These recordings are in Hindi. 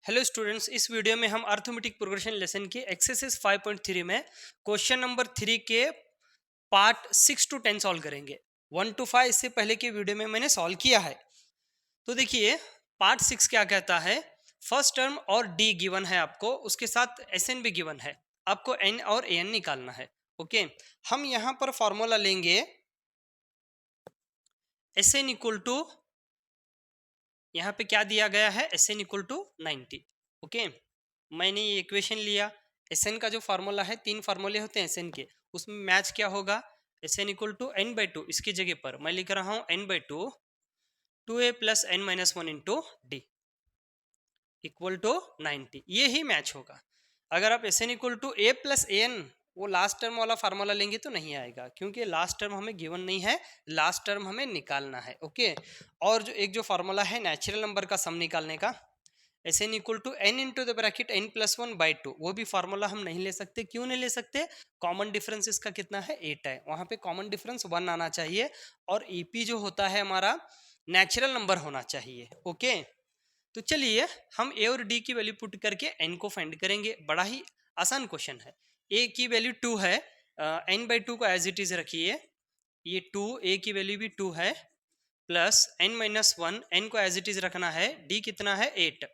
हेलो स्टूडेंट्स, इस वीडियो में हम अर्थमेटिक प्रोग्रेशन लेसन के एक्सरसाइज 5.3 में क्वेश्चन नंबर 3 के पार्ट 6 to 10 सॉल्व करेंगे। 1 to 5 इससे पहले के वीडियो में मैंने सॉल्व किया है। तो देखिए पार्ट 6 क्या कहता है। फर्स्ट टर्म और डी गिवन है आपको, उसके साथ एस एन भी गिवन है। आपको एन और ए एन निकालना है। ओके, हम यहाँ पर फॉर्मूला लेंगे एस एन इक्वल टू, यहाँ पे क्या दिया गया है, S N equal to 90। Okay, मैंने ये इक्वेशन लिया। एस एन का जो फार्मूला है, 3 फार्मूले होते हैं एस एन के, उसमें मैच क्या होगा, S N equal to N by two. इसकी जगह पर मैं लिख रहा हूँ N by two, 2a plus N minus one into D equal to 90। ये ही मैच होगा। अगर आप S N equal to A plus A N, वो लास्ट टर्म वाला फार्मूला लेंगे तो नहीं आएगा, क्योंकि लास्ट टर्म हमें गिवन नहीं है, लास्ट टर्म हमें निकालना है। ओके, और जो एक जो फार्मूला है नेचुरल नंबर का सम निकालने का, S N equal to N into the bracket N plus one by two, वो भी फार्मूला हम नहीं ले सकते। क्यों नहीं ले सकते? कॉमन डिफरेंस इसका कितना है, 8 है। वहां पे कॉमन डिफरेंस 1 आना चाहिए, और ईपी जो होता है हमारा नेचुरल नंबर होना चाहिए। ओके, तो चलिए हम ए और डी की वैल्यू पुट करके एन को फाइंड करेंगे। बड़ा ही आसान क्वेश्चन है। ए की वैल्यू 2 है, एन बाई टू को एज इट इज रखिए। ये 2, ए की वैल्यू भी 2 है, plus N minus one, N को एज इट इज रखना है। डी कितना है, 8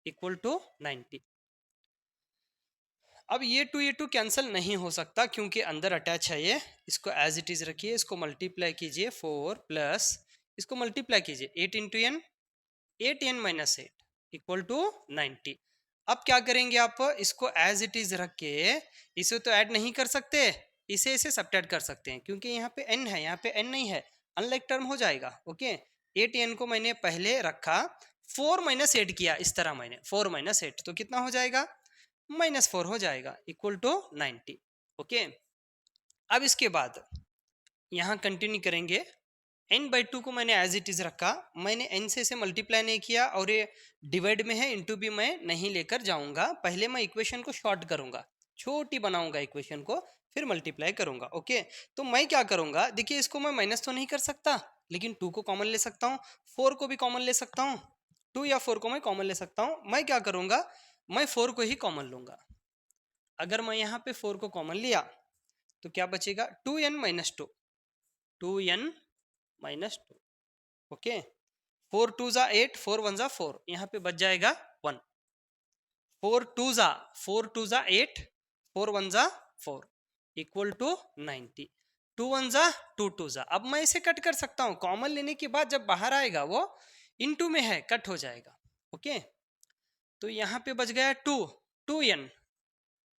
इक्वल टू 90। अब ये टू कैंसिल नहीं हो सकता, क्योंकि अंदर अटैच है ये। इसको एज इट इज रखिए, इसको मल्टीप्लाई कीजिए 4 प्लस इसको मल्टीप्लाई कीजिए 8 into N, 8 N minus 8 equal to 90। अब क्या करेंगे आप, इसको एज इट इज रख के, इसे तो ऐड नहीं कर सकते, इसे सब्ट्रैक्ट कर सकते हैं, क्योंकि यहाँ पे n है, यहाँ पे n नहीं है, अनलाइक टर्म हो जाएगा। ओके, 8 एन को मैंने पहले रखा, 4 माइनस 8 किया, इस तरह मैंने 4 माइनस 8, तो कितना हो जाएगा, -4 हो जाएगा इक्वल टू 90। ओके, अब इसके बाद यहाँ कंटिन्यू करेंगे। n बाई टू को मैंने एज इट इज रखा, मैंने n से इसे मल्टीप्लाई नहीं किया, और ये डिवाइड में है, इनटू भी मैं नहीं लेकर जाऊंगा। पहले मैं इक्वेशन को शॉर्ट करूंगा, छोटी बनाऊंगा इक्वेशन को, फिर मल्टीप्लाई करूंगा। ओके, तो मैं क्या करूंगा, देखिए इसको मैं माइनस तो नहीं कर सकता, लेकिन 2 को कॉमन ले सकता हूँ, 4 को भी कॉमन ले सकता हूँ, 2 या 4 को मैं कॉमन ले सकता हूँ। मैं क्या करूंगा, मैं 4 को ही कॉमन लूंगा। अगर मैं यहाँ पे 4 को कॉमन लिया तो क्या बचेगा, 2n minus two, 2n minus two. Okay, 4 two ज़ा 8, 4 वन ज़ा 4, यहाँ पे बच जाएगा 1। 4 टू ज़ा 8, 4 वन ज़ा 4 इक्वल टू 90। 2 वन ज़ा 2 टू ज़ा। अब मैं इसे कट कर सकता हूँ, कॉमन लेने के बाद जब बाहर आएगा वो इनटू में है, कट हो जाएगा। ओके, तो यहाँ पे बच गया 2, 2n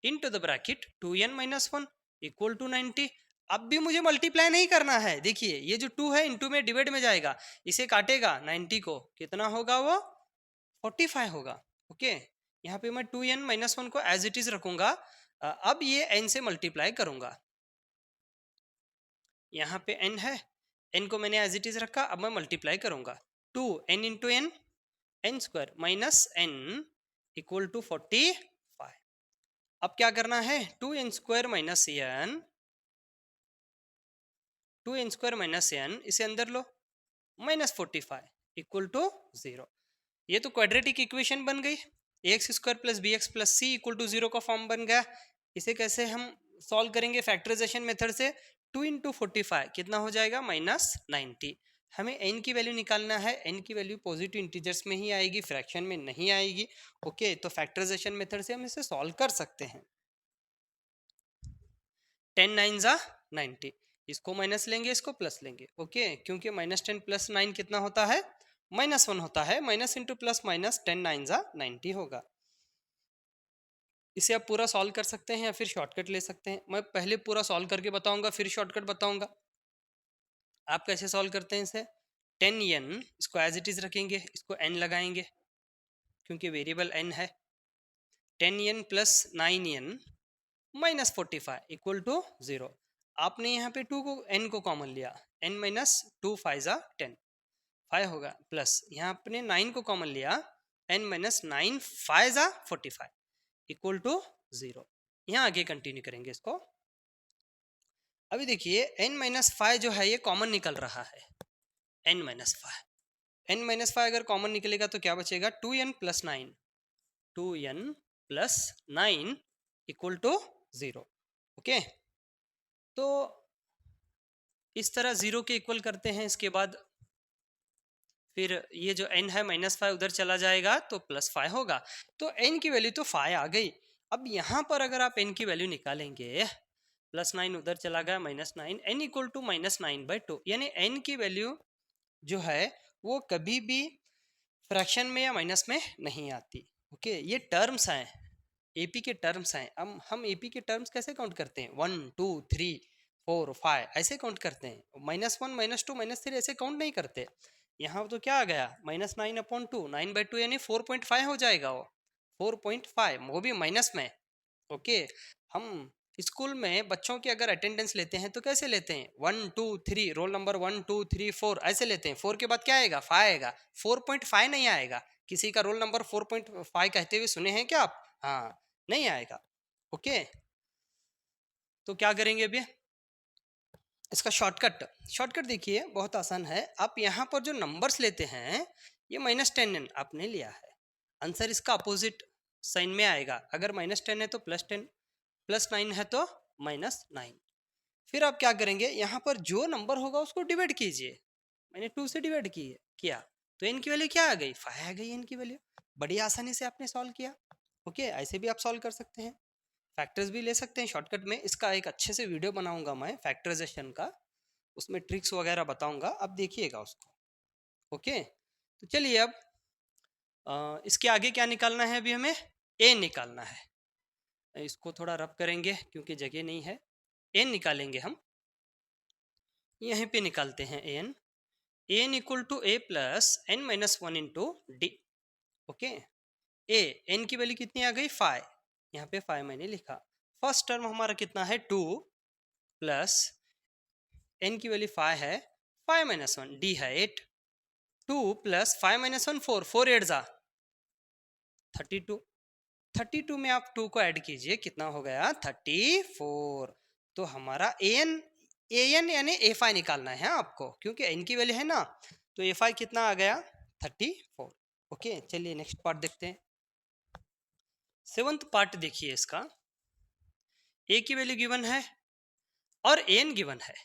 into the bracket 2n minus one equal to 90। अब भी मुझे मल्टीप्लाई नहीं करना है। देखिए ये जो 2 है इनटू में डिवाइड में जाएगा, इसे काटेगा 90 को, कितना होगा वो, 45 होगा। ओके, यहाँ पे मैं 2n माइनस वन को एज इट इज रखूंगा। अब ये n से मल्टीप्लाई करूंगा, यहाँ पे n है, n को मैंने एज इट इज रखा, अब मैं मल्टीप्लाई करूंगा। 2n into N, N square minus N equal to 45। अब क्या करना है, 2n square minus N, 2n square minus N, इसे अंदर लो, -45 इक्वल टू 0। ये तो क्वाड्रेटिक इक्वेशन बन गई, x square plus B x plus C equal to 0 का फॉर्म बन गया। इसे कैसे हम सॉल्व करेंगे, फैक्टराइजेशन मेथड से। 2 इंटू 45 कितना हो जाएगा, -90। हमें n की वैल्यू निकालना है, n की वैल्यू पॉजिटिव इंटीजर्स में ही आएगी, फ्रैक्शन में नहीं आएगी। ओके, तो फैक्टराइजेशन मेथड से हम इसे सॉल्व कर सकते हैं। 10 9 ज़ा 90, इसको माइनस लेंगे, इसको प्लस लेंगे। ओके, क्योंकि -10 प्लस 9 कितना होता है, -1 होता है। माइनस इंटू प्लस माइनस, 10 9 ज़ा 90 होगा। इसे आप पूरा सॉल्व कर सकते हैं या फिर शॉर्टकट ले सकते हैं। मैं पहले पूरा सॉल्व करके बताऊंगा, फिर शॉर्टकट बताऊंगा। आप कैसे सॉल्व करते हैं इसे, 10n, इसको एज इट इज रखेंगे, इसको n लगाएंगे क्योंकि वेरिएबल n है। 10n plus 9n minus 45 equal to 0। आपने यहाँ पे 2 को n को कॉमन लिया, n माइनस 2 5 ज़ा 10, 5 होगा, प्लस यहाँ आपने 9 को कॉमन लिया, n माइनस 9 5 ज़ा 45 इक्वल टू 0। यहाँ आगे कंटिन्यू करेंगे इसको। अभी देखिए n माइनस 5 जो है ये कॉमन निकल रहा है, n माइनस 5 अगर कॉमन निकलेगा तो क्या बचेगा, 2n plus 9, 2n plus 9 equal to 0। Okay, तो इस तरह 0 के इक्वल करते हैं। इसके बाद फिर ये जो n है -5 उधर चला जाएगा तो +5 होगा। तो n की वैल्यू तो 5 आ गई। अब यहाँ पर अगर आप n की वैल्यू निकालेंगे, +9 उधर चला गया, -9, n इक्वल टू -9/2, यानी n की वैल्यू जो है वो कभी भी फ्रैक्शन में या माइनस में नहीं आती। ओके, ये टर्म्स हैं, एपी के टर्म्स हैं। हम एपी के टर्म्स कैसे काउंट करते हैं? 1 2 3 4 5 ऐसे काउंट करते हैं। -1 -2 -3 ऐसे काउंट नहीं करते। यहाँ तो क्या आ गया, -9/2, 9/2 यानी 4.5 हो जाएगा वो, 4.5, वो भी माइनस में। ओके, हम स्कूल में बच्चों की अगर अटेंडेंस लेते हैं तो कैसे लेते हैं? 1 2 3, रोल नंबर 1 2 3 4 ऐसे लेते हैं। 4 के बाद क्या आएगा? 5 आएगा, 4.5 नहीं आएगा। किसी का रोल नंबर 4.5 कहते हुए सुने हैं क्या आप? हाँ, नहीं आएगा। ओके, तो क्या करेंगे अभी इसका शॉर्टकट देखिए, बहुत आसान है। आप यहाँ पर जो नंबर्स लेते हैं, ये -10 आपने लिया है, आंसर इसका अपोजिट साइन में आएगा। अगर -10 है तो +10, +9 है तो -9। फिर आप क्या करेंगे, यहाँ पर जो नंबर होगा उसको डिवाइड कीजिए। मैंने 2 से डिवाइड किया तो n की वैल्यू क्या आ गई? 5 आ गई n की वैल्यू। बड़ी आसानी से आपने सॉल्व किया। ओके, ऐसे भी आप सॉल्व कर सकते हैं, फैक्टर्स भी ले सकते हैं शॉर्टकट में। इसका एक अच्छे से वीडियो बनाऊंगा मैं फैक्टराइजेशन का, उसमें ट्रिक्स वगैरह बताऊंगा, आप देखिएगा उसको। ओके, तो चलिए अब इसके आगे क्या निकालना है? अभी हमें a निकालना है। इसको थोड़ा रब करेंगे क्योंकि जगह नहीं है। a निकालेंगे हम, यहीं पे निकालते हैं an equal to a plus n-1 into D. Okay, n की वैल्यू कितनी आ गई? 5, यहाँ पे 5 मैंने लिखा। फर्स्ट टर्म हमारा कितना है? 2 प्लस n की वैल्यू 5 है, 5-1 d है 8, 2 प्लस 5-1 4, 4 8 जा 32, 32 में आप 2 को ऐड कीजिए, कितना हो गया? 34। तो हमारा an यानी a5 निकालना है आपको, क्योंकि n की वैल्यू है ना, तो a5 कितना आ गया? 34। ओके, चलिए नेक्स्ट पार्ट देखते हैं। 7th पार्ट देखिए इसका, a की वैल्यू गिवन है और an गिवन है,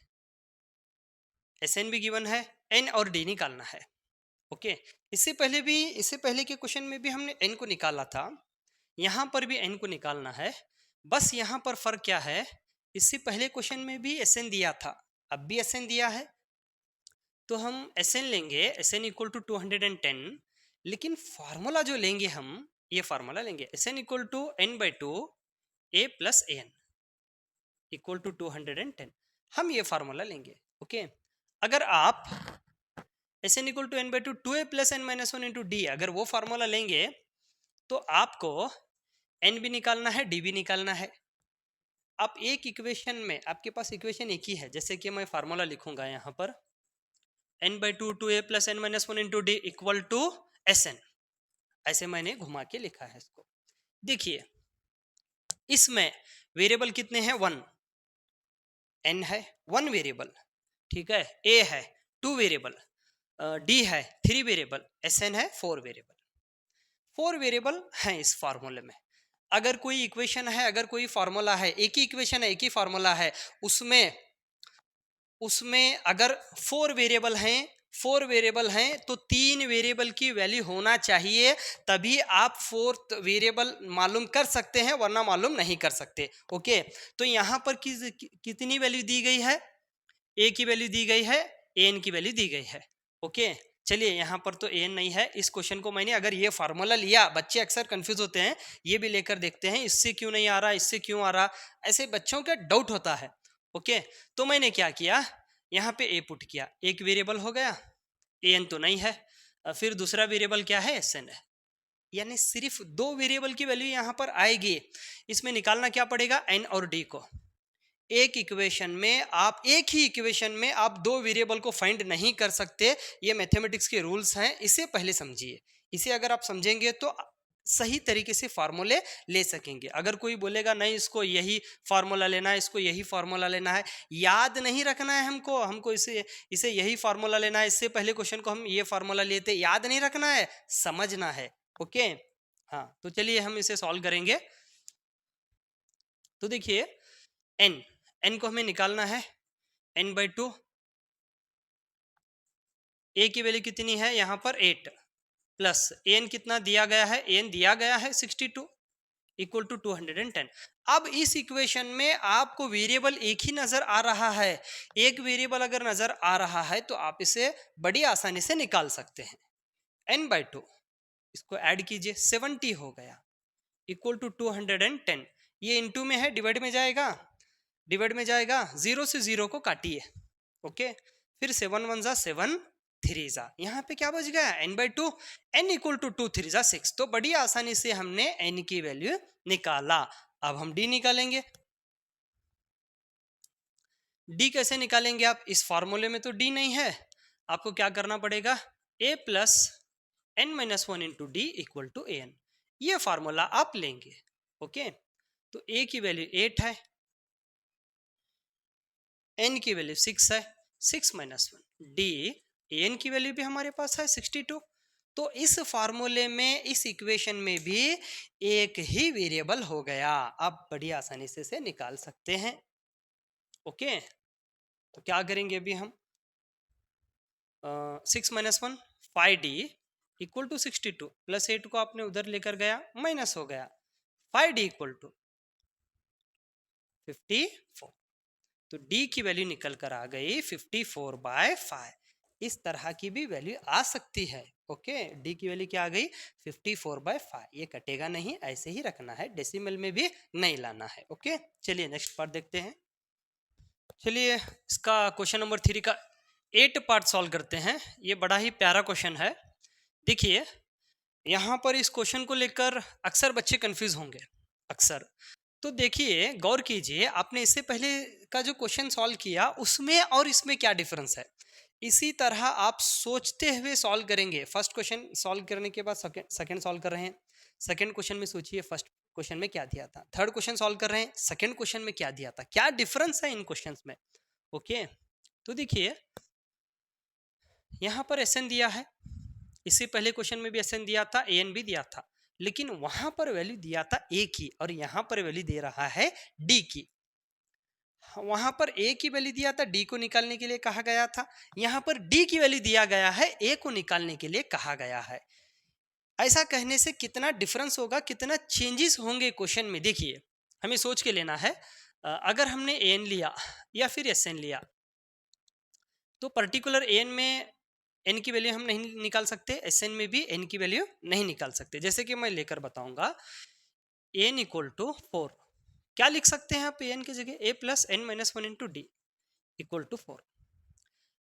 Sn भी गिवन है, n और d निकालना है। ओके, इससे पहले के क्वेश्चन में भी हमने n को निकाला था, यहाँ पर भी n को निकालना है। बस यहाँ पर फर्क क्या है, इससे पहले क्वेश्चन में भी Sn दिया था, अब भी Sn दिया है, तो हम Sn लेंगे, Sn इक्वल टू 210, लेकिन फार्मूला जो लेंगे हम, ये फार्मूला लेंगे, Sn equal to n/2 a plus an equal to 210, हम ये फार्मूला लेंगे। ओके, अगर आप Sn equal to n/2 2a plus n-1 into D, अगर वो फार्मूला लेंगे तो आपको n भी निकालना है, d भी निकालना है। आप एक इक्वेशन में, आपके पास इक्वेशन एक ही है, जैसे कि मैं फार्मूला लिखूंगा यहाँ पर, n/2 2a plus n-1 into D equal to Sn, ऐसे मैंने घुमा के लिखा है इसको। देखिए इसमें वेरिएबल कितने हैं? 1, n है 1 वेरिएबल, ठीक है, a है 2 वेरिएबल, d है 3 वेरिएबल, Sn है 4 वेरिएबल। 4 वेरिएबल हैं इस फार्मूले में। अगर कोई इक्वेशन है, अगर कोई फार्मूला है, एक ही इक्वेशन है, एक ही फार्मूला है, उसमें अगर 4 वेरिएबल हैं तो 3 वेरिएबल की वैल्यू होना चाहिए, तभी आप 4th वेरिएबल मालूम कर सकते हैं, वरना मालूम नहीं कर सकते। ओके, तो यहाँ पर कितनी वैल्यू दी गई है? a की वैल्यू दी गई है, an की वैल्यू दी गई है। ओके, चलिए यहाँ पर तो an नहीं है। इस क्वेश्चन को मैंने अगर ये फार्मूला लिया, बच्चे अक्सर कंफ्यूज होते हैं, ये भी लेकर देखते हैं, इससे क्यों नहीं आ रहा, इससे क्यों आ रहा, ऐसे बच्चों का डाउट होता है। ओके, तो मैंने क्या किया, यहाँ पे a पुट किया, एक वेरिएबल हो गया, an तो नहीं है, फिर दूसरा वेरिएबल क्या है? Sn है, यानी सिर्फ 2 वेरिएबल की वैल्यू यहाँ पर आएगी। इसमें निकालना क्या पड़ेगा? n और d को। एक ही इक्वेशन में आप 2 वेरिएबल को फाइंड नहीं कर सकते, ये मैथमेटिक्स के रूल्स हैं, इसे पहले समझिए। इसे अगर आप समझेंगे तो सही तरीके से फार्मूले ले सकेंगे। अगर कोई बोलेगा नहीं इसको यही फार्मूला लेना है, इसको यही फार्मूला लेना है, याद नहीं रखना है हमको इसे यही फार्मूला लेना है, इससे पहले क्वेश्चन को हम ये फार्मूला लेते, याद नहीं रखना है, समझना है। ओके, हाँ, तो चलिए हम इसे सॉल्व करेंगे। तो देखिए n को हमें निकालना है, n/2। a की वैल्यू कितनी है यहाँ पर 8 प्लस an कितना दिया गया है, an दिया गया है 62 इक्वल टू 210। अब इस इक्वेशन में आपको वेरिएबल एक ही नजर आ रहा है, एक वेरिएबल अगर नजर आ रहा है तो आप इसे बड़ी आसानी से निकाल सकते हैं। n/2 इसको ऐड कीजिए, 70 हो गया इक्वल टू 210। ये इनटू में है, डिवाइड में जाएगा, डिवाइड में जाएगा, 0 से 0 को काटिए। ओके, फिर 7 1 जा 7 3 जा, यहाँ पे क्या बच गया n/2, n इक्वल टू 2 3 जा 6। तो बड़ी आसानी से हमने n की वैल्यू निकाला। अब हम d निकालेंगे। d कैसे निकालेंगे आप, इस फॉर्मूले में तो d नहीं है, आपको क्या करना पड़ेगा, a plus n-1 into D equal to an, ये फार्मूला आप लेंगे। ओके, तो a की वैल्यू 8 है, n की वैल्यू 6 है, 6 - 1 d, an की वैल्यू भी हमारे पास है 62। तो इस फार्मूले में, इस इक्वेशन में भी एक ही वेरिएबल हो गया, आप बड़ी आसानी से इसे निकाल सकते हैं। ओके, तो क्या करेंगे अभी हम, 6 - 1 5d इक्वल टू 62 प्लस 8 को आपने उधर लेकर गया, माइनस हो गया, 5d इक्वल टू 54। तो d की वैल्यू निकल कर आ गई 54/5। इस तरह की भी वैल्यू आ सकती है। ओके, d की वैल्यू क्या आ गई 54/5, ये कटेगा नहीं, ऐसे ही रखना है, डेसिमल में भी नहीं लाना है। ओके, चलिए नेक्स्ट पार्ट देखते हैं। चलिए इसका क्वेश्चन नंबर 3 का 8 पार्ट सॉल्व करते हैं। ये बड़ा ही प्यारा क्वेश्चन है। देखिए यहाँ पर इस क्वेश्चन को लेकर अक्सर बच्चे कंफ्यूज होंगे, अक्सर। तो देखिए गौर कीजिए, आपने इससे पहले का जो क्वेश्चन सॉल्व किया उसमें और इसमें क्या डिफरेंस है, इसी तरह आप सोचते हुए सॉल्व करेंगे। फर्स्ट क्वेश्चन सॉल्व करने के बाद सेकंड सॉल्व कर रहे हैं, सेकंड क्वेश्चन में सोचिए फर्स्ट क्वेश्चन में क्या दिया था, थर्ड क्वेश्चन सॉल्व कर रहे हैं, सेकंड क्वेश्चन में क्या दिया था, क्या डिफरेंस है इन क्वेश्चंस में। ओके, तो देखिए यहाँ पर एसएन दिया है, इससे पहले क्वेश्चन में भी एसएन दिया था, एएन भी दिया था, लेकिन वहां पर वैल्यू दिया था ए की और यहां पर वैल्यू दे रहा है डी की। वहां पर ए की वैल्यू दिया था, डी को निकालने के लिए कहा गया था, यहां पर डी की वैल्यू दिया गया है, ए को निकालने के लिए कहा गया है। ऐसा कहने से कितना डिफरेंस होगा, कितना चेंजेस होंगे क्वेश्चन में, देखिए हमें सोच के लेना है। अगर हमने एन लिया या फिर एस एन लिया, तो पर्टिकुलर एन में एन की वैल्यू हम नहीं निकाल सकते, एस एन में भी एन की वैल्यू नहीं निकाल सकते। जैसे कि मैं लेकर बताऊंगा, एन इक्वल टू 4, क्या लिख सकते हैं आप एन की जगह, a plus N minus 1 into D equal to 4।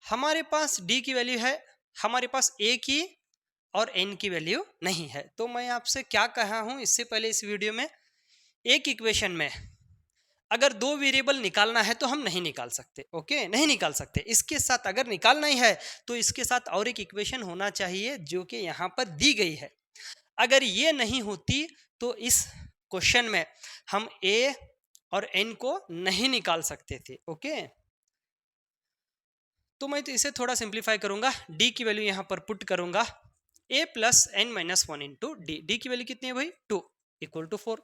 हमारे पास डी की वैल्यू है, हमारे पास ए की और एन की वैल्यू नहीं है। तो मैं आपसे क्या कहा हूं इससे पहले इस वीडियो में, एक इक्वेशन में अगर दो वेरिएबल निकालना है तो हम नहीं निकाल सकते। ओके, नहीं निकाल सकते। इसके साथ अगर निकालना ही है तो इसके साथ और एक इक्वेशन होना चाहिए जो कि यहाँ पर दी गई है। अगर ये नहीं होती तो इस क्वेश्चन में हम ए और एन को नहीं निकाल सकते थे। ओके, तो मैं तो इसे थोड़ा सिंप्लीफाई करूंगा, डी की वैल्यू यहाँ पर पुट करूंगा, a plus N minus 1 into d, d की वैल्यू कितनी है भाई 2 equal to 4,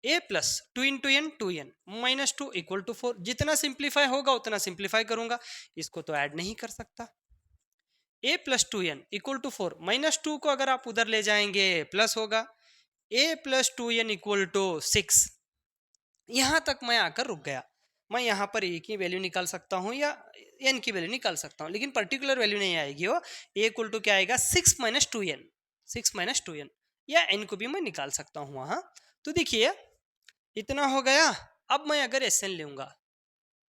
a plus 2 into n 2n minus 2 equal to 4। जितना सिंप्लीफाई होगा उतना सिंप्लीफाई करूंगा, इसको तो ऐड नहीं कर सकता। A plus 2n equal to 4, minus 2 को अगर आप उधर ले जाएंगे प्लस होगा, ए प्लस 2n इक्वल टू 6। यहां तक मैं आकर रुक गया। मैं यहाँ पर ए की वैल्यू निकाल सकता हूँ या एन की वैल्यू निकाल सकता हूँ, लेकिन पर्टिकुलर वैल्यू नहीं आएगी। वो ए इक्वल टू क्या आएगा 6 माइनस 2n, 6 माइनस 2n, या एन को भी मैं निकाल सकता हूँ वहां। तो देखिए इतना हो गया। अब मैं अगर एस एन लूंगा,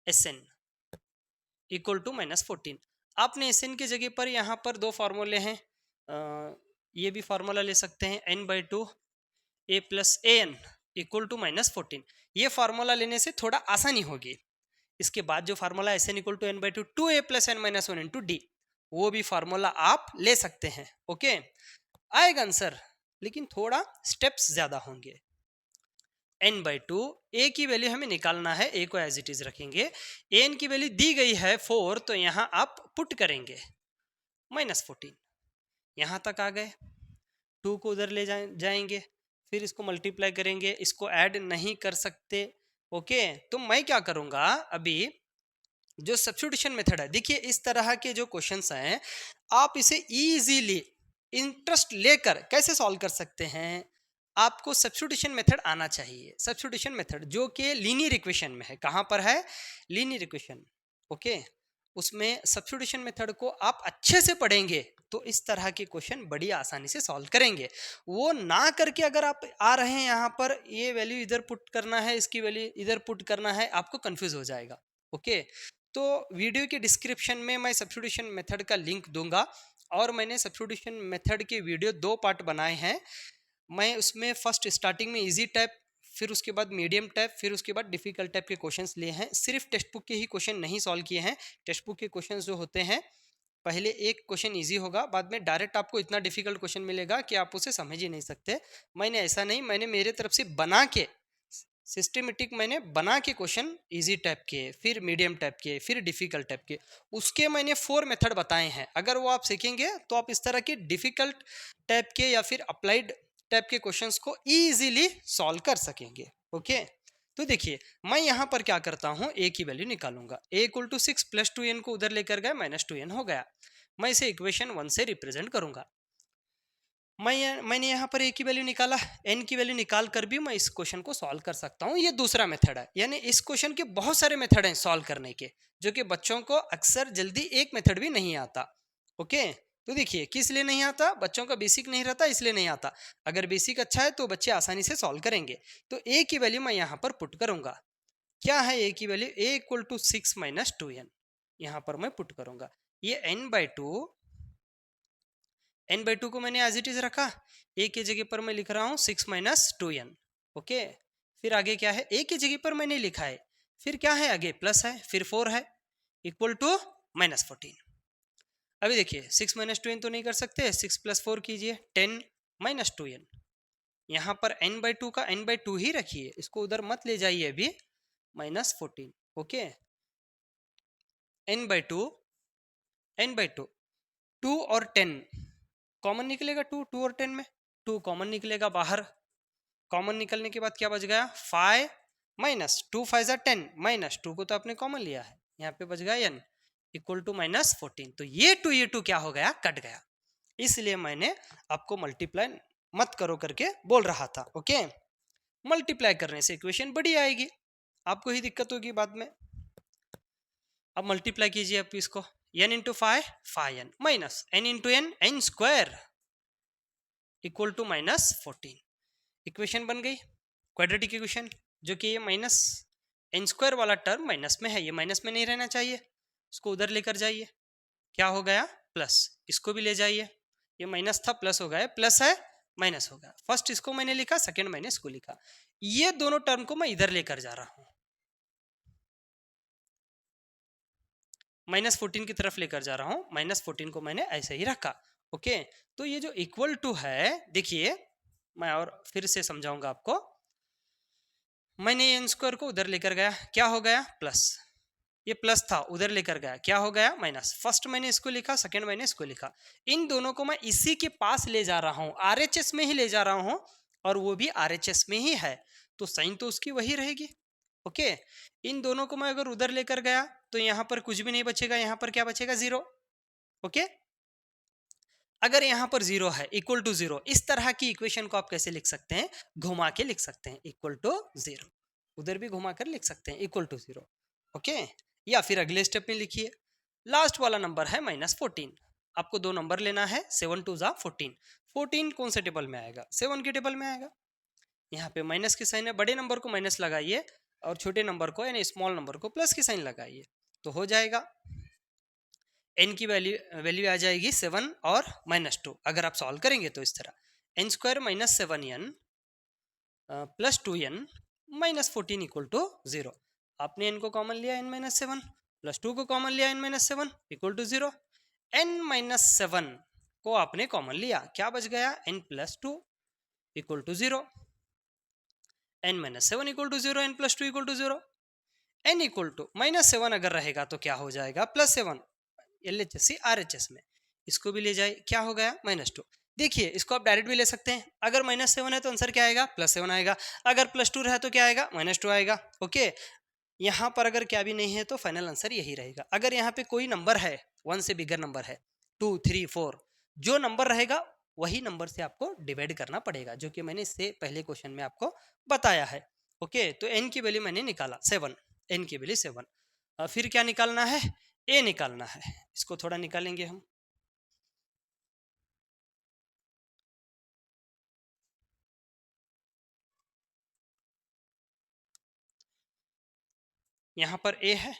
S N equal to minus 14, आपने एस एन की जगह पर यहाँ पर दो फार्मूले हैं, ये भी फार्मूला ले सकते हैं, n/2 A plus A N equal to minus 14। ये फार्मूला लेने से थोड़ा आसानी होगी। इसके बाद जो formula S N equal to n/2 2 A plus N minus 1 into D, वो भी फार्मूला आप ले सकते हैं। ओके, आएगा आंसर, लेकिन थोड़ा स्टेप्स ज्यादा होंगे। n/2, ए की वैल्यू हमें निकालना है, ए को एज इट इज रखेंगे, एन की वैल्यू दी गई है 4, तो यहाँ आप पुट करेंगे माइनस 14, यहाँ तक आ गए, 2 को उधर ले जाएंगे, फिर इसको मल्टीप्लाई करेंगे, इसको ऐड नहीं कर सकते। ओके, तो मैं क्या करूंगा अभी, जो सब्स्टिट्यूशन मेथड है, देखिए इस तरह के जो क्वेश्चंस हैं आप इसे इजीली इंटरेस्ट लेकर कैसे सॉल्व कर सकते हैं। आपको सब्स्टिट्यूशन मेथड आना चाहिए। सब्स्टिट्यूशन मेथड जो कि लीनियर इक्वेशन में है, कहां पर है, लीनियर इक्वेशन। ओके, उसमें सब्स्टिट्यूशन मेथड को आप अच्छे से पढ़ेंगे तो इस तरह के क्वेश्चन बड़ी आसानी से सॉल्व करेंगे। वो ना करके अगर आप आ रहे हैं यहाँ पर ये वैल्यू इधर पुट करना है, इसकी वैल्यू इधर पुट करना है, आपको कंफ्यूज हो जाएगा। ओके, तो वीडियो के डिस्क्रिप्शन में मैं सब्स्टिट्यूशन मेथड का लिंक दूंगा, और मैंने सब्स्टिट्यूशन मेथड के वीडियो 2 पार्ट बनाए हैं। मैं उसमें फर्स्ट स्टार्टिंग में इजी टाइप, फिर उसके बाद मीडियम टाइप, फिर उसके बाद डिफिकल्ट टाइप के क्वेश्चंस लिए हैं। सिर्फ टेक्स्ट बुक के ही क्वेश्चन नहीं सॉल्व किए हैं। टेक्स्ट बुक के क्वेश्चंस जो होते हैं, पहले एक क्वेश्चन इजी होगा, बाद में डायरेक्ट आपको इतना डिफिकल्ट क्वेश्चन मिलेगा कि आप उसे समझ ही नहीं सकते। मैंने ऐसा नहीं, मैंने मेरे तरफ से बना के सिस्टमेटिक मैंने बना के क्वेश्चन इजी टाइप के, फिर मीडियम टाइप के, फिर डिफिकल्ट टाइप के, उसके मैंने 4 मेथड बताए हैं। अगर वो आप सीखेंगे तो आप इस तरह के डिफिकल्ट टाइप के या फिर अप्लाइड टाइप के क्वेश्चंस को इजीली सॉल्व कर सकेंगे। ओके, तो देखिए मैं यहाँ पर क्या करता हूँ, ए की वैल्यू निकालूंगा। ए इक्वल टू 6 प्लस 2n को उधर लेकर गए, माइनस 2n हो गया। मैं इसे इक्वेशन 1 से रिप्रेजेंट करूंगा। मैंने यहाँ पर ए की वैल्यू निकाला, एन की वैल्यू निकाल कर भी मैं इस क्वेश्चन को सॉल्व कर सकता हूँ। ये दूसरा मेथड है, यानी इस क्वेश्चन के बहुत सारे मेथड हैं सॉल्व करने के, जो कि बच्चों को अक्सर जल्दी एक मेथड भी नहीं आता। ओके, तो देखिए किस लिए नहीं आता, बच्चों का बेसिक नहीं रहता इसलिए नहीं आता। अगर बेसिक अच्छा है तो बच्चे आसानी से सॉल्व करेंगे। तो ए की वैल्यू मैं यहाँ पर पुट करूंगा। क्या है ए की value, A equal to 6 minus 2n यहाँ पर मैं पुट करूंगा। ये n/2 को मैंने एज इट इज रखा, ए की जगह पर मैं लिख रहा हूँ 6 माइनस 2n। ओके, फिर आगे क्या है, ए की जगह पर मैंने लिखा है, फिर क्या है आगे प्लस है, फिर 4 है, इक्वल टू माइनस 14। अभी देखिए 6 माइनस 2n तो नहीं कर सकते, 6 प्लस 4 कीजिए, 10 माइनस 2n। यहाँ पर n/2 का n/2 ही रखिए, इसको उधर मत ले जाइए अभी, माइनस 14। ओके, n/2 2 और 10 कॉमन निकलेगा, 2 और 10 में 2 कॉमन निकलेगा बाहर। कॉमन निकलने के बाद क्या बच गया, 5 माइनस 2 5 10, माइनस 2 को तो आपने कॉमन लिया है, यहाँ पे बच गया n इक्वल टू माइनस 14। तो ये 2 क्या हो गया, कट गया। इसलिए मैंने आपको मल्टीप्लाई मत करो करके बोल रहा था। ओके, मल्टीप्लाई करने से इक्वेशन बड़ी आएगी, आपको ही दिक्कत होगी बाद में। अब मल्टीप्लाई कीजिए आप इसको, n into 5 5n minus n into n square equal to minus 14। Equation बन गई क्वाड्रेटिक इक्वेशन, जो कि ये माइनस n स्क्वायर वाला टर्म माइनस में है, ये माइनस में नहीं रहना चाहिए, इसको उधर लेकर जाइए, क्या हो गया प्लस, इसको भी ले जाइए, ये माइनस था प्लस हो गया, प्लस है माइनस हो गया। फर्स्ट इसको मैंने लिखा, सेकंड मैंने इसको लिखा, ये दोनों टर्म को मैं इधर लेकर जा रहा हूं, माइनस 14 की तरफ लेकर जा रहा हूं, माइनस 14 को मैंने ऐसे ही रखा। ओके, तो ये जो इक्वल टू है, देखिए मैं और फिर से समझाऊंगा आपको। मैंने एन स्क्वायर को उधर लेकर गया, क्या हो गया प्लस, ये प्लस था उधर लेकर गया, क्या हो गया माइनस। फर्स्ट मैंने इसको लिखा, सेकंड मैंने इसको लिखा, इन दोनों को मैं इसी के पास ले जा रहा हूं, आरएचएस में ही ले जा रहा हूं, और वो भी आरएचएस में ही है, तो साइन तो उसकी वही रहेगी। ओके, इन दोनों को मैं अगर उधर लेकर गया तो यहां पर कुछ भी नहीं बचेगा, यहां पर क्या बचेगा, 0। ओके, अगर यहां पर 0 है, इक्वल टू 0, इस तरह की इक्वेशन को आप कैसे लिख सकते हैं, घुमा के लिख सकते हैं, इक्वल टू 0, उधर भी घुमा कर लिख सकते हैं, इक्वल टू 0। ओके, या फिर अगले स्टेप में लिखिए, लास्ट वाला नंबर है माइनस 14, आपको 2 नंबर लेना है, 7 2 जा 14, 14 कौन से टेबल में आएगा, 7 के टेबल में आएगा। यहाँ पे माइनस की साइन है, बड़े नंबर को माइनस लगाइए और छोटे नंबर को यानी स्मॉल नंबर को प्लस की साइन लगाइए, तो हो जाएगा n की वैल्यू आ जाएगी 7 और माइनस 2। अगर आप सॉल्व करेंगे तो इस तरह n square minus 7n plus 2n minus 14 equal to 0। आपने n को कॉमन लिया, n माइनस 7 प्लस 2 को कॉमन लिया, n minus 7 equal to 0। n minus 7 को आपने कॉमन लिया, क्या बच गया, n plus 2 equal to 0। n minus 7 equal to 0, n plus 2 equal to 0। n equal to minus 7 अगर रहेगा तो क्या हो जाएगा, प्लस 7, LHS RHS में, इसको भी ले जाए, क्या हो गया माइनस 2। देखिए इसको आप डायरेक्ट भी ले सकते हैं, अगर -7 है तो आंसर क्या आएगा, +7 आएगा, अगर +2 है तो क्या आएगा, -2 आएगा। ओके, यहाँ पर अगर क्या भी नहीं है तो फाइनल आंसर यही रहेगा। अगर यहाँ पे कोई नंबर है 1 से बिगर नंबर है 2 3 4, जो नंबर रहेगा वही नंबर से आपको डिवाइड करना पड़ेगा, जो कि मैंने इससे पहले क्वेश्चन में आपको बताया है। ओके, तो n की वैल्यू मैंने निकाला 7, n की वैल्यू 7। फिर क्या निकालना है, a निकालना है। इसको थोड़ा निकालेंगे हम। यहाँ पर a है,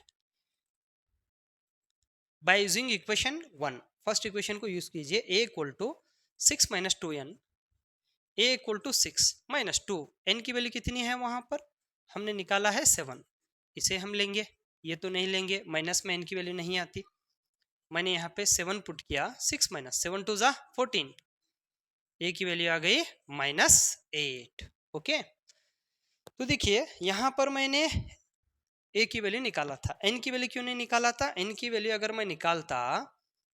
by using equation 1, first equation को यूज कीजिए, a equal to 6 - 2n, a equal to 6 - 2, n की वैल्यू कितनी है वहां पर हमने निकाला है 7, इसे हम लेंगे, ये तो नहीं लेंगे, माइनस में n की वैल्यू नहीं आती। मैंने यहाँ पे 7 पुट किया, 6 - 7 2 ज़ा 14, a की वैल्यू आ गई -8। ओके, तो देखिए यहाँ पर मैंने a की वैल्यू निकाला था, n की वैल्यू क्यों नहीं निकाला था, n की वैल्यू अगर मैं निकालता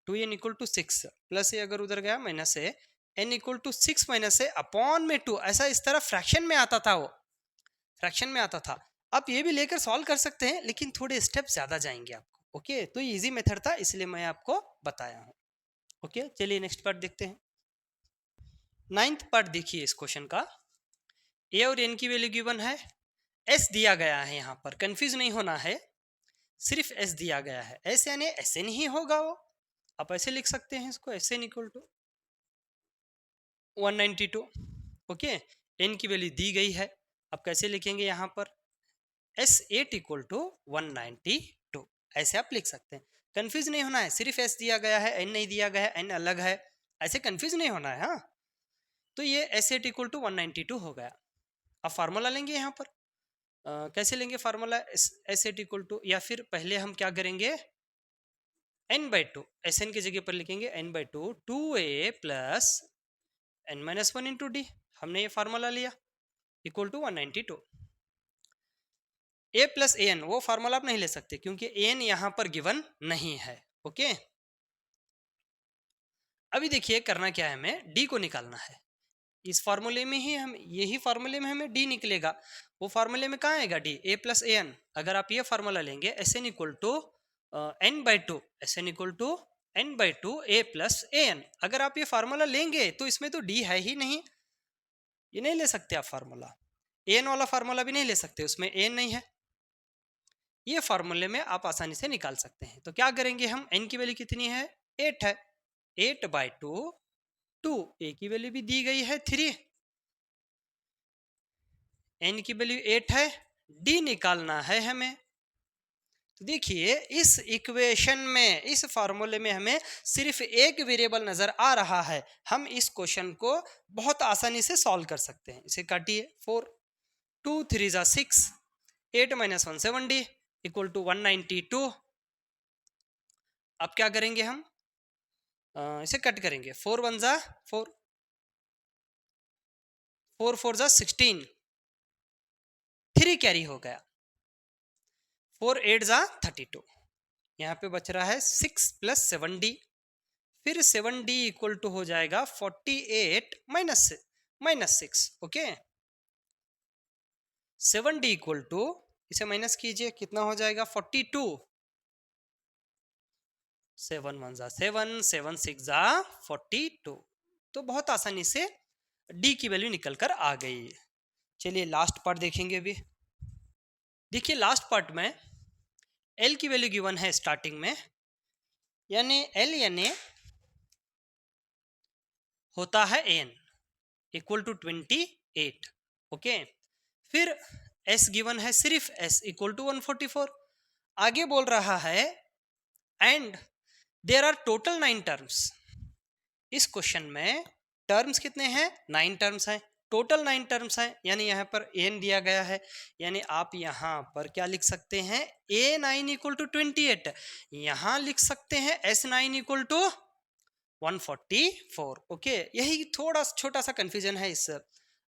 2n इक्वल टू 6 प्लस ए अगर उधर गया minus A, n equal to 6 minus A upon में 2, ऐसा इस तरह फ्रैक्शन में आता था, वो फ्रैक्शन में आता था। आप ये भी लेकर सॉल्व कर सकते हैं, लेकिन थोड़े स्टेप ज्यादा जाएंगे आपको। ओके, तो ये इजी मेथड था, इसलिए मैं आपको बताया हूँ। ओके, चलिए नेक्स्ट पार्ट देखते हैं। 9th पार्ट देखिए इस क्वेश्चन का, a और n की वैल्यू गिवन है, s दिया गया है, यहाँ पर कंफ्यूज नहीं होना है, सिर्फ s दिया गया है, s यानी ऐसे नहीं होगा, वो आप ऐसे लिख सकते हैं इसको, S N equal to 192। Okay, n की वैल्यू दी गई है, अब कैसे लिखेंगे यहाँ पर, S8 इक्वल टू 192, ऐसे आप लिख सकते हैं। कंफ्यूज नहीं होना है, सिर्फ S दिया गया है, n नहीं दिया गया है, n अलग है, ऐसे कंफ्यूज नहीं होना है। हाँ, तो ये S8 इक्वल टू 192 हो गया। अब फार्मूला लेंगे यहाँ पर, कैसे लेंगे फार्मूला, S8 इक्वल टू, या फिर पहले हम क्या करेंगे, n/2, Sn की जगह पर लिखेंगे n/2 2a plus n-1 into D, हमने ये फार्मूला लिया, equal to 192। a plus A N, वो फार्मूला आप नहीं ले सकते क्योंकि ए एन यहां पर गिवन नहीं है। ओके, अभी देखिए करना क्या है, हमें डी को निकालना है। इस फार्मूले में ही हम, यही फार्मूले में हमें डी निकलेगा, वो फार्मूले में कहाँ आएगा D, a plus A N. अगर आप ये फार्मूला लेंगे, S N equal to n/2, S N equal to n/2 a plus A N, अगर आप ये फार्मूला लेंगे तो इसमें तो डी है ही नहीं, ये नहीं ले सकते आप फार्मूला, ए एन वाला फार्मूला भी नहीं ले सकते, उसमें ए एन नहीं है। ये फार्मूले में आप आसानी से निकाल सकते हैं। तो क्या करेंगे हम, n की वैल्यू कितनी है, 8 है, 8/2 2, a की वैल्यू भी दी गई है 3, n की वैल्यू 8 है, d निकालना है हमें। तो देखिए इस इक्वेशन में, इस फार्मूले में हमें सिर्फ एक वेरिएबल नजर आ रहा है, हम इस क्वेश्चन को बहुत आसानी से सॉल्व कर सकते हैं। इसे काटिए, 4 2 3 ज़ा 6, 8 - 1 7 d इक्वल टू 192। अब क्या करेंगे हम, इसे कट करेंगे, 4 1 ज़ा 4, 4 4 ज़ा 16, 3 कैरी हो गया, 4 8 ज़ा 32, यहाँ पे बच रहा है 6 प्लस 7d, फिर 7d इक्वल टू हो जाएगा 48 माइनस 6। ओके, 7d इक्वल टू, इसे माइनस कीजिए, कितना हो जाएगा 42, 7 1 ज़ा 7, 7 6 ज़ा 42। तो बहुत आसानी से d की वैल्यू निकल कर आ गई। चलिए लास्ट पार्ट देखेंगे अभी। देखिए लास्ट पार्ट में l की वैल्यू गिवन है स्टार्टिंग में, यानी l यानी होता है n इक्वल टू 28। ओके, फिर s गिवन है सिर्फ s इक्वल टू 144, आगे बोल रहा है and there are total 9 terms. इस क्वेश्चन में टर्म्स कितने हैं, 9 टर्म्स हैं, टोटल 9 टर्म्स हैं, यानी यहाँ पर n दिया गया है, यानी आप यहाँ पर क्या लिख सकते हैं, a9 इक्वल टू 28, यहाँ लिख सकते हैं s9 इक्वल टू 144। ओके, यही थोड़ा छोटा सा कंफ्यूजन है इस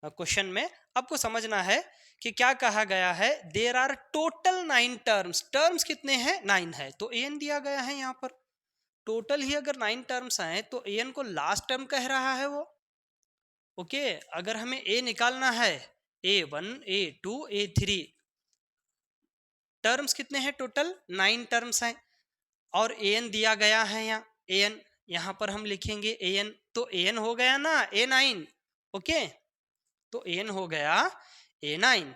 क्वेश्चन में, आपको समझना है कि क्या कहा गया है, there are total 9 terms, terms कितने हैं, 9 है, तो an दिया गया है यहाँ पर, टोटल ही अगर 9 टर्म्स आए तो an को लास्ट टर्म कह रहा है वो। ओके, अगर हमें a निकालना है, a1 a2 a3 टर्म्स कितने हैं टोटल 9 टर्म्स हैं, और an दिया गया है यहाँ an, यहाँ पर हम लिखेंगे an, तो an हो गया ना a9। ओके, तो an हो गया a9,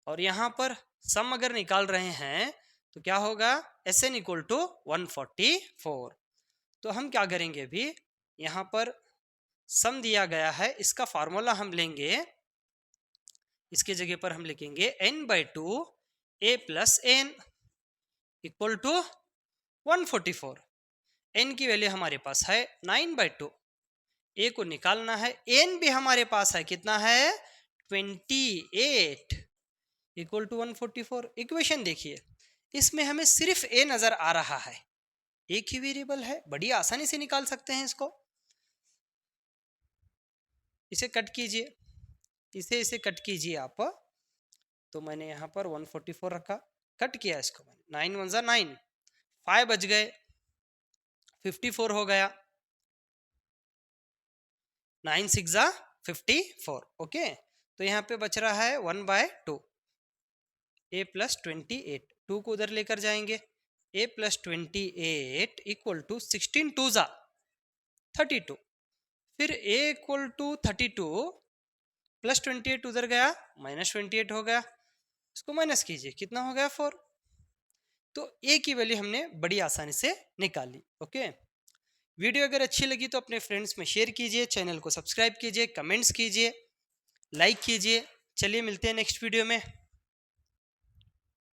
और यहाँ पर सम अगर निकाल रहे हैं तो क्या होगा Sn इक्वल टू 144। तो हम क्या करेंगे अभी, यहाँ पर सम दिया गया है, इसका फार्मूला हम लेंगे, इसके जगह पर हम लिखेंगे n/2 a plus N equal to 144। n की वैल्यू हमारे पास है 9/2, a को निकालना है, n भी हमारे पास है, कितना है 28 इक्वल टू 144। इक्वेशन देखिए, इसमें हमें सिर्फ a नजर आ रहा है, एक ही वेरिएबल है, बड़ी आसानी से निकाल सकते हैं इसको। इसे कट कीजिए, इसे कट कीजिए आप, तो मैंने यहाँ पर 144 रखा, कट किया इसको मैंने, 9 1 9, 5 बच गए, 54 हो गया, 9 6 54। ओके, तो यहाँ पे बच रहा है 1/2 a प्लस 28, 2 को उधर लेकर जाएंगे, a प्लस 28 इक्वल टू 16 2 32, फिर a इक्वल टू 32 प्लस 28 उधर गया, माइनस 28 हो गया, इसको माइनस कीजिए, कितना हो गया 4। तो a की वैल्यू हमने बड़ी आसानी से निकाली। ओके, वीडियो अगर अच्छी लगी तो अपने फ्रेंड्स में शेयर कीजिए, चैनल को सब्सक्राइब कीजिए, कमेंट्स कीजिए, लाइक कीजिए। चलिए मिलते हैं नेक्स्ट वीडियो में।